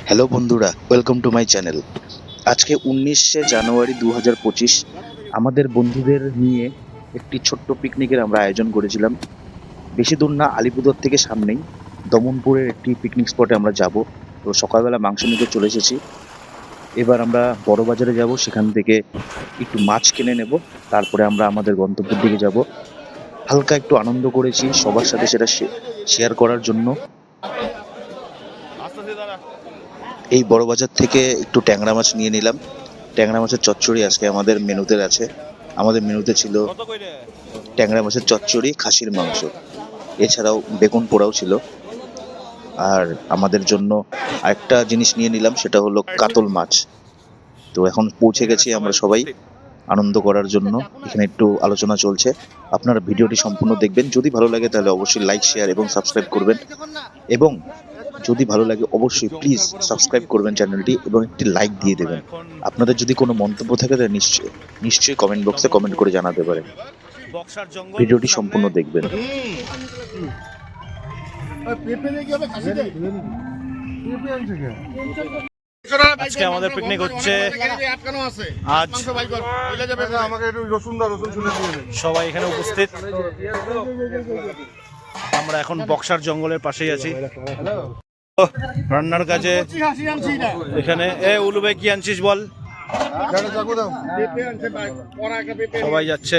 Hello বন্ধুরা, welcome to my channel. আজকে 19শে জানুয়ারি 2025 আমাদের বন্ধুদের নিয়ে একটি ছোট্ট পিকনিকের আমরা আয়োজন করেছিলাম। বেশি দূর না, আলিপুরদুয়ার থেকে সামনেই দমনপুরের একটি পিকনিক স্পটে আমরা যাব। তো সকালবেলা মাংস নিতে চলে এসেছি। এবার আমরা বড় বাজারে যাব, সেখান থেকে একটু মাছ কিনে নেব। তারপরে আমরা আমাদের গন্তব্যের দিকে যাব। হালকা একটু আনন্দ করেছি, সবার সাথে সেটা শেয়ার করার জন্য। এই বড় বাজার থেকে একটু ট্যাংরা মাছ নিয়ে নিলাম। ট্যাংরা মাছের চচ্চড়ি আজকে আমাদের মেনুতে আছে। আমাদের মেনুতে ছিল ট্যাংরা মাছের চচ্চড়ি, খাসির মাংস, এছাড়াও বেগুন পোড়াও ছিল। আর আমাদের জন্য আরেকটা জিনিস নিয়ে নিলাম, সেটা হলো কাতল মাছ। তো এখন পৌঁছে গেছি আমরা সবাই আনন্দ করার জন্য। এখানে একটু আলোচনা চলছে, আপনারা ভিডিওটি সম্পূর্ণ দেখবেন। যদি ভালো লাগে তাহলে অবশ্যই লাইক, শেয়ার এবং সাবস্ক্রাইব করবেন। এবং যদি ভালো লাগে অবশ্যই প্লিজ সাবস্ক্রাইব করবেন চ্যানেলটি এবং একটি লাইক দিয়ে দেবেন। আপনাদের যদি কোনো মন্তব্য থাকে তাহলে নিশ্চয়ই কমেন্ট বক্সে কমেন্ট করে জানাতে পারেন। ভিডিওটি সম্পূর্ণ দেখবেন। আজকে আমাদের পিকনিক হচ্ছে। আজ সবাই এখানে উপস্থিত। আমরা এখন বক্সার জঙ্গলের পাশেই আছি। রান্নার কাজে এখানে উলু ভাই কি আনছিস বল। সবাই যাচ্ছে।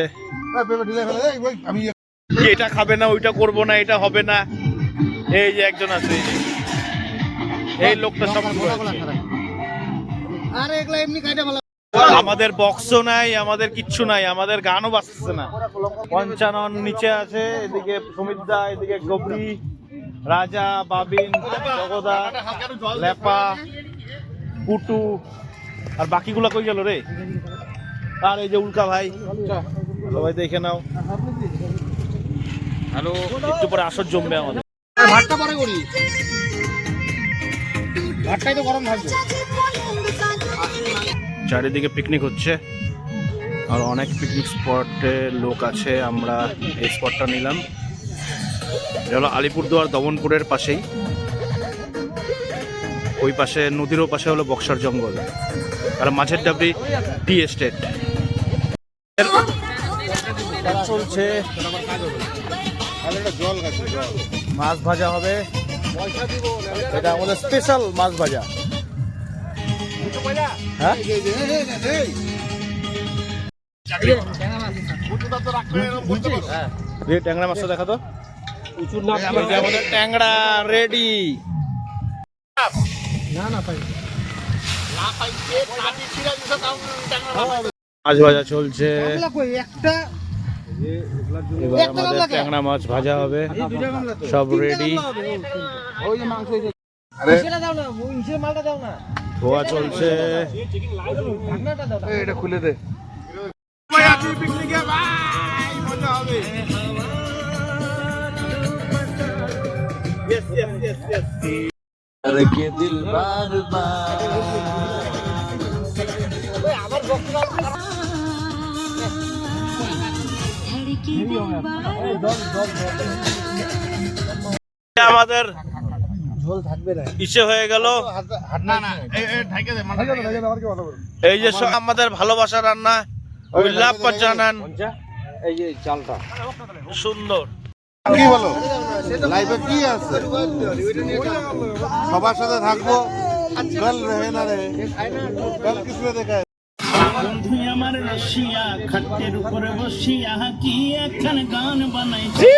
এটা খাবে না, ওইটা করবো না, এটা হবে না। এই যে একজন আছে, এই লোকটা সব আমাদের বক্সও নাই, আমাদের কিচ্ছু নাই, আমাদের গানও বাজতেছে না। পঞ্চানন নিচে আছে, এদিকে সুমিতদা, এদিকে গবরি, রাজা, বাবিন, জগদা, লেপা, পুটু, আর বাকিগুলা কই গেল রে? আর এই যে উল্কা ভাই, সবাই দেখে নাও। হ্যালো, একটু পরে আসর জমবে আমাদের। ভাতটা পরে করি, ভাতটাই তো গরম থাকবে। চারিদিকে পিকনিক হচ্ছে আর অনেক পিকনিক স্পটে লোক আছে। আমরা এই স্পটটা নিলাম, এটা হলো আলিপুরদুয়ার দমনপুরের পাশেই। ওই পাশে নদীরও পাশে হলো বক্সার জঙ্গল, আর মাঝের ডাবরি টি এস্টেট চলছে। মাছ ভাজা হবে, এটা আমাদের স্পেশাল মাছ ভাজা। হ্যাঁ, ট্যাংরা মাছটা দেখা তো। আমাদের ট্যাংরা রেডি। মাছ ভাজা চলছে, এবার আমাদের ট্যাংরা মাছ ভাজা হবে, সব রেডি। ধোয়া চলছে, এটা খুলে দে। আমাদের ইসে হয়ে গেল। এই যে আমাদের ভালোবাসা রান্না, জানান। এই যে চালটা সুন্দর। কি বলো, লাইফে কি আছে? সবার সাথে থাকবো, কাল রহে না রে, কাল কিছু দেখায়। বন্ধু আমার রসিয়া খাটের উপরে বসিয়া কি একখান গান বানাইছে।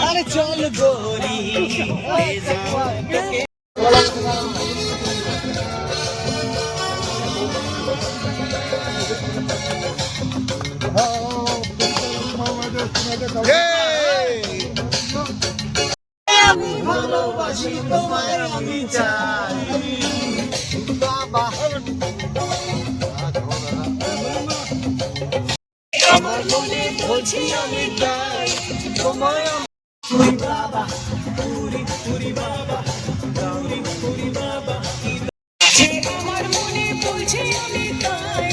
আরে চল গোরি আমি ভালোবাসি তোমায়, আমি চাই বাবা, আমার মনে বলছি আমি চাই তোমায়, পুরি বাবা, পুরি পুরি বাবা, পুরি পুরি বাবা, আমার মনে বলছি আমি চাই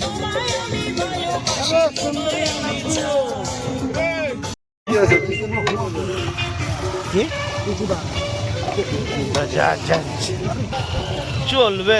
তোমায়, আমি ভালোবাসি তোমায়, আমি চাই। চলবে।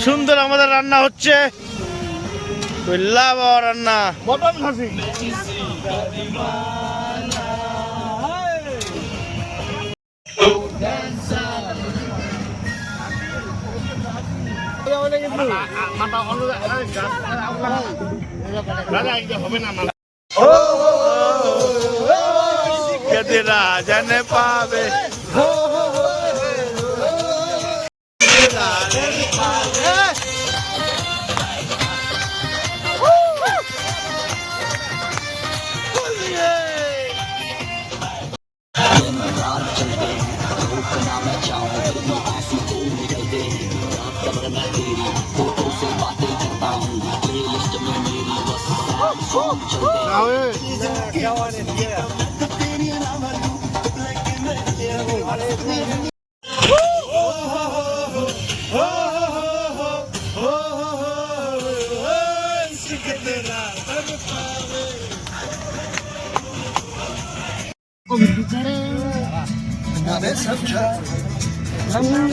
সুন্দর আমাদের রান্না হচ্ছে, রান্না মটন খাসি। জানে পাবে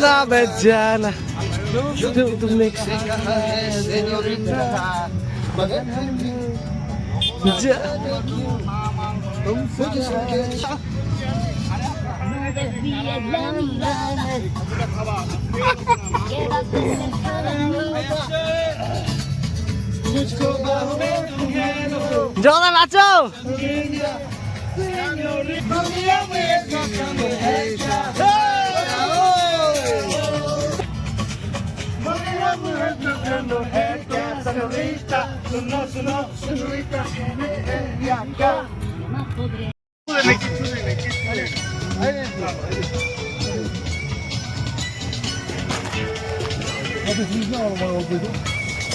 ना बेजाना तुमने जाओ नाचो।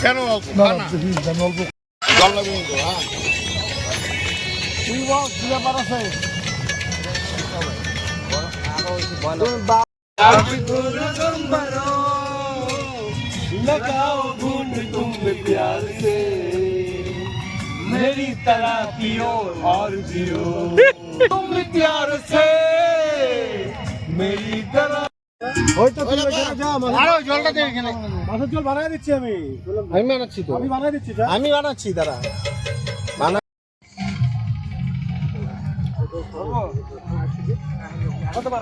কেন लगाओ घूट तुम प्यार से मेरी तरह पियो और जियो तुम प्यार से मेरी तरह। ওই তো তুমি এখানে যা আরো জলটা দে এখানে মাছের জল বানায় দিচ্ছি আমি বানাচ্ছি তো আমি বানায় দিচ্ছি আমি বানাচ্ছি দাঁড়া বানা কত বার